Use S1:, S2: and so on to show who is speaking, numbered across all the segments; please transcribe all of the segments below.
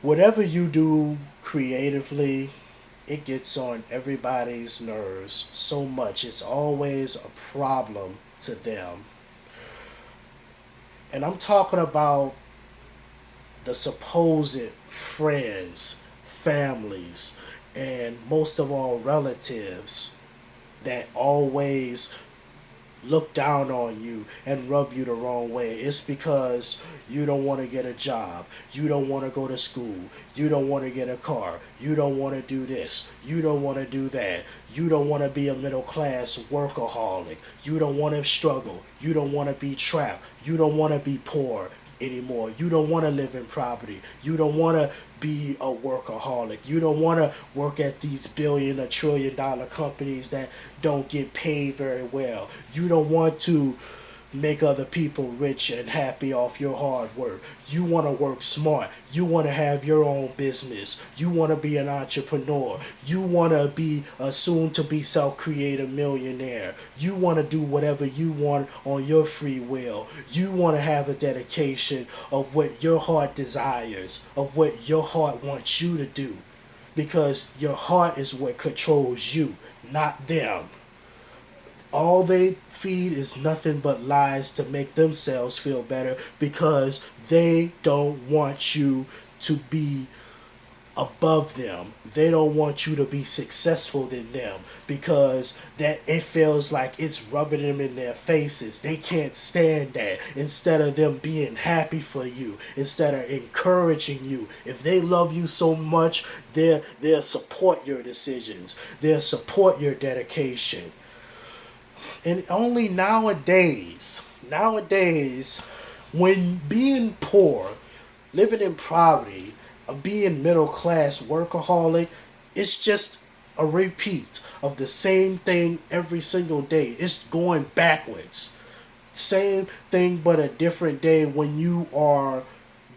S1: whatever you do creatively, it gets on everybody's nerves so much. It's always a problem to them. And I'm talking about the supposed friends, families, and most of all, relatives that always look down on you and rub you the wrong way. It's because you don't want to get a job. You don't want to go to school. You don't want to get a car. You don't want to do this. You don't want to do that. You don't want to be a middle class workaholic. You don't want to struggle. You don't want to be trapped. You don't want to be poor anymore. You don't want to live in poverty. You don't want to be a workaholic. You don't want to work at these billion or trillion dollar companies that don't get paid very well. You don't want to make other people rich and happy off your hard work. You want to work smart. You want to have your own business. You want to be an entrepreneur. You want to be a soon to be self-created millionaire. You want to do whatever you want on your free will. You want to have a dedication of what your heart desires, of what your heart wants you to do. Because your heart is what controls you, not them. All they feed is nothing but lies to make themselves feel better because they don't want you to be above them. They don't want you to be successful than them because that it feels like it's rubbing them in their faces. They can't stand that. Instead of them being happy for you, instead of encouraging you, if they love you so much, they'll support your decisions. They'll support your dedication. And only nowadays, when being poor, living in poverty, or being middle class workaholic, it's just a repeat of the same thing every single day. It's going backwards. Same thing, but a different day when you are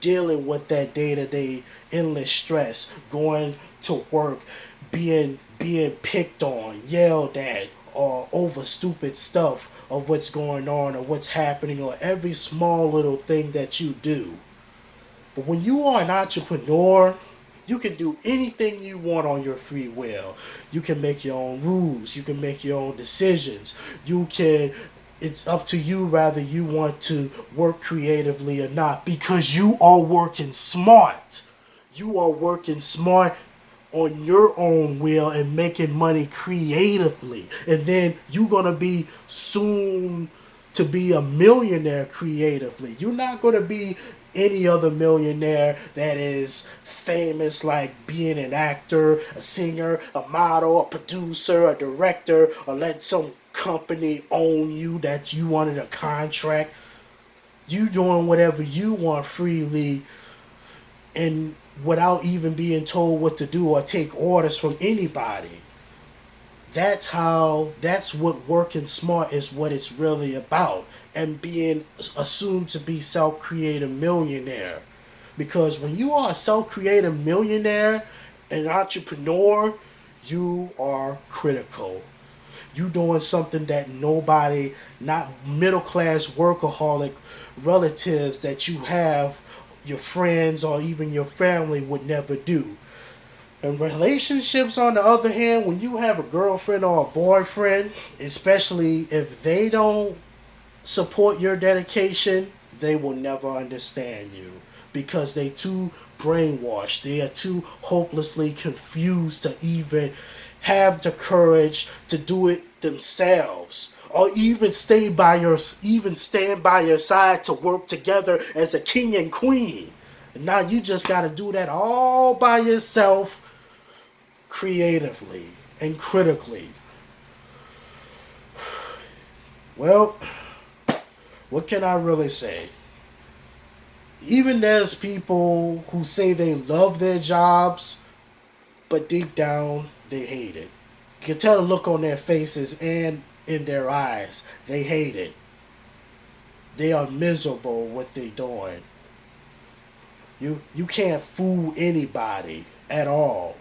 S1: dealing with that day to day endless stress, going to work, being picked on, yelled at, or over stupid stuff of what's going on or what's happening or every small little thing that you do. But when you are an entrepreneur, you can do anything you want on your free will. You can make your own rules. You can make your own decisions. You can, it's up to you whether you want to work creatively or not because you are working smart. You are working smart on your own will and making money creatively. And then you're going to be soon to be a millionaire creatively. You're not going to be any other millionaire that is famous, like being an actor, a singer, a model, a producer, a director, or let some company own you that you wanted a contract. You doing whatever you want freely and without even being told what to do or take orders from anybody. That's what working smart is, what it's really about, and being assumed to be self-created millionaire. Because when you are a self-created millionaire, an entrepreneur, you are critical. You doing something that nobody, not middle class workaholic relatives that you have, your friends or even your family would never do. And relationships, on the other hand, when you have a girlfriend or a boyfriend, especially if they don't support your dedication, they will never understand you because they too brainwashed. They are too hopelessly confused to even have the courage to do it themselves or even stand by your side to work together as a king and queen. And now you just got to do that all by yourself creatively and critically. Well, what can I really say? Even there's people who say they love their jobs, but deep down they hate it. You can tell the look on their faces and in their eyes. They hate it. They are miserable what they're doing. You can't fool anybody at all.